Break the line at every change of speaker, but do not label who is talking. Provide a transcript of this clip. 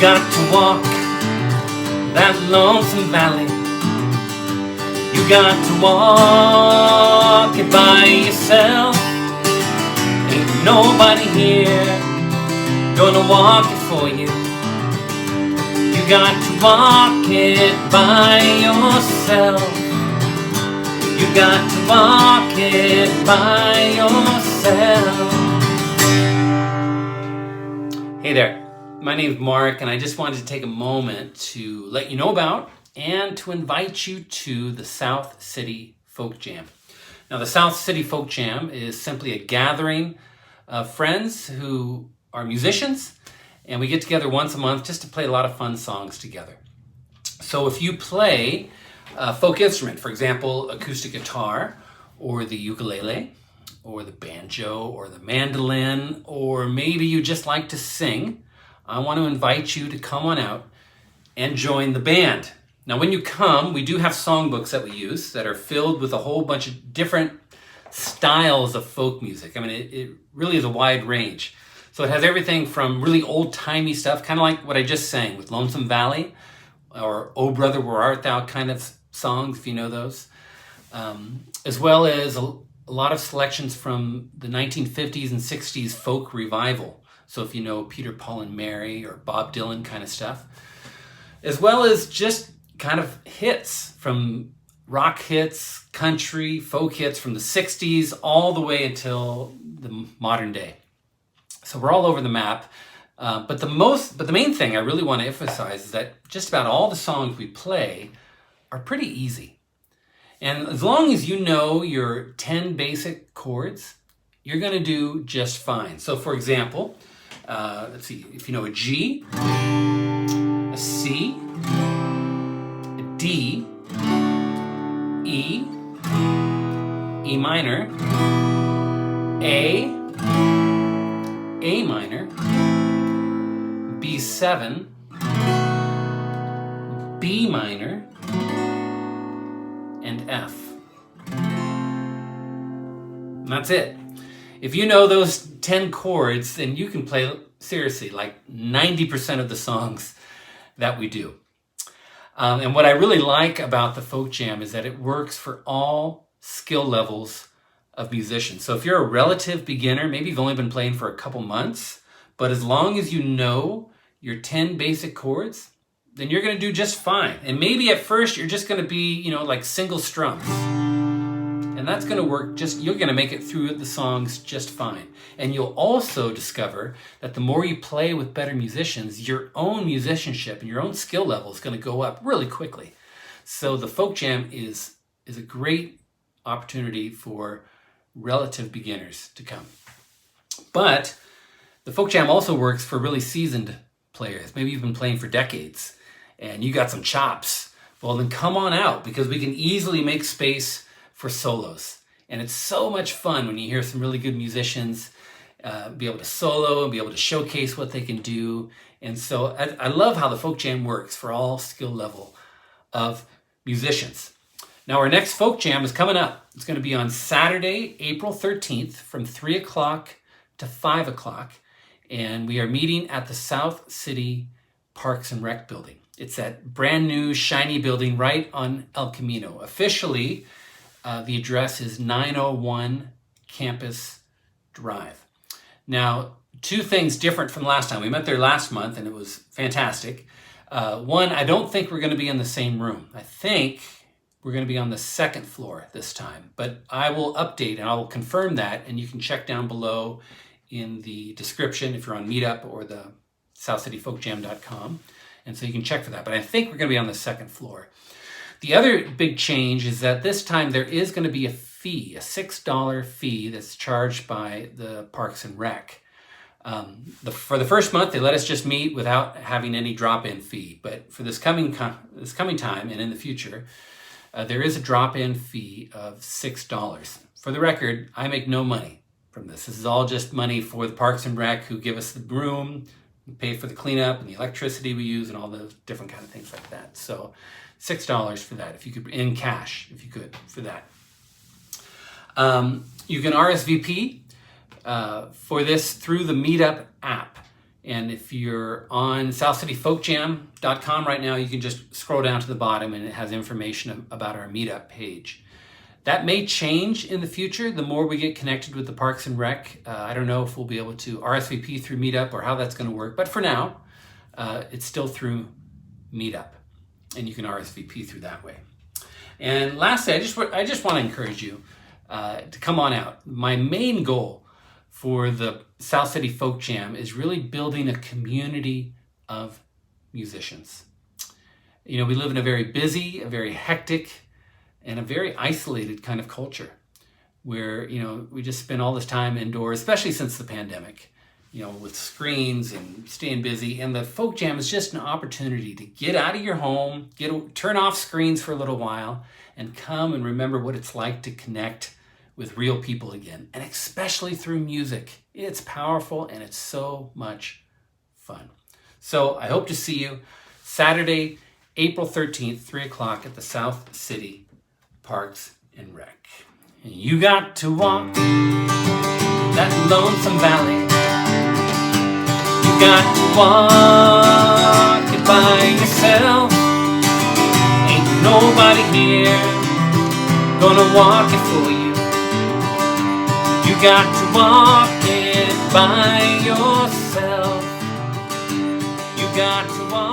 got to walk that lonesome valley. You got to walk it by yourself. Ain't nobody here gonna walk it for you. You got to walk it by yourself. You got to walk it by yourself. Hey there, my name's Mark, and I just wanted to take a moment to let you know about and to invite you to the South City Folk Jam. Now, the South City Folk Jam is simply a gathering of friends who are musicians, and we get together once a month just to play a lot of fun songs together. So if you play a folk instrument, for example, acoustic guitar, or the ukulele, or the banjo, or the mandolin, or maybe you just like to sing, I want to invite you to come on out and join the band. Now, when you come, we do have songbooks that we use that are filled with a whole bunch of different styles of folk music. I mean, it really is a wide range. So it has everything from really old-timey stuff, kind of like what I just sang with Lonesome Valley, or Oh Brother, Where Art Thou kind of songs, if you know those, as well as a lot of selections from the 1950s and 60s folk revival. So if you know Peter, Paul and Mary or Bob Dylan kind of stuff, as well as just kind of hits from rock hits, country, folk hits from the 60s all the way until the modern day. So we're all over the map. But the main thing I really want to emphasize is that just about all the songs we play are pretty easy. And as long as you know your 10 basic chords, you're going to do just fine. So for example, let's see, if you know a G, a C, a D, E, E minor, A minor, B7, B minor, and F. And that's it. If you know those 10 chords, then you can play, seriously, like 90% of the songs that we do. And what I really like about the Folk Jam is that it works for all skill levels of musicians. So if you're a relative beginner, maybe you've only been playing for a couple months, but as long as you know your 10 basic chords, then you're going to do just fine. And maybe at first you're just going to be, like single strums. And that's going to work you're going to make it through the songs just fine. And you'll also discover that the more you play with better musicians, your own musicianship and your own skill level is going to go up really quickly. So the Folk Jam is a great opportunity for relative beginners to come. But the Folk Jam also works for really seasoned players. Maybe you've been playing for decades and you got some chops. Well, then come on out, because we can easily make space for solos. And it's so much fun when you hear some really good musicians be able to solo and be able to showcase what they can do. And so I love how the Folk Jam works for all skill level of musicians. Now, our next Folk Jam is coming up. It's going to be on Saturday, April 13th from 3 o'clock to 5 o'clock. And we are meeting at the South City Parks and Rec building. It's that brand new, shiny building right on El Camino. Officially, the address is 901 Campus Drive. Now, two things different from last time. We met there last month, and it was fantastic. One, I don't think we're going to be in the same room. I think we're going to be on the second floor this time. But I will update, and I will confirm that, and you can check down below in the description if you're on Meetup or the southcityfolkjam.com. And so you can check for that. But I think we're going to be on the second floor. The other big change is that this time there is going to be a fee, a $6 fee that's charged by the Parks and Rec. For the first month, they let us just meet without having any drop-in fee. But for this coming time and in the future, there is a drop-in fee of $6. For the record, I make no money from this. This is all just money for the Parks and Rec, who give us the room, pay for the cleanup and the electricity we use and all those different kind of things like that. So $6 for that, if you could, in cash, if you could, for that. You can RSVP for this through the Meetup app. And if you're on SouthCityFolkJam.com right now, you can just scroll down to the bottom and it has information about our meetup page. That may change in the future the more we get connected with the Parks and Rec. I don't know if we'll be able to RSVP through Meetup or how that's going to work, but for now, it's still through Meetup, and you can RSVP through that way. And lastly, I just want to encourage you to come on out. My main goal for the South City Folk Jam is really building a community of musicians. You know, we live in a very busy, a very hectic, and a very isolated kind of culture where, you know, we just spend all this time indoors, especially since the pandemic, you know, with screens and staying busy. And the Folk Jam is just an opportunity to get out of your home, turn off screens for a little while, and come and remember what it's like to connect with real people again, and especially through music. It's powerful and it's so much fun. So I hope to see you Saturday, April 13th, 3 o'clock at the South City Parks and Rec. And you got to walk that lonesome valley. You got to walk it by yourself. Ain't nobody here gonna walk it for you. You got to walk it by yourself. You got to walk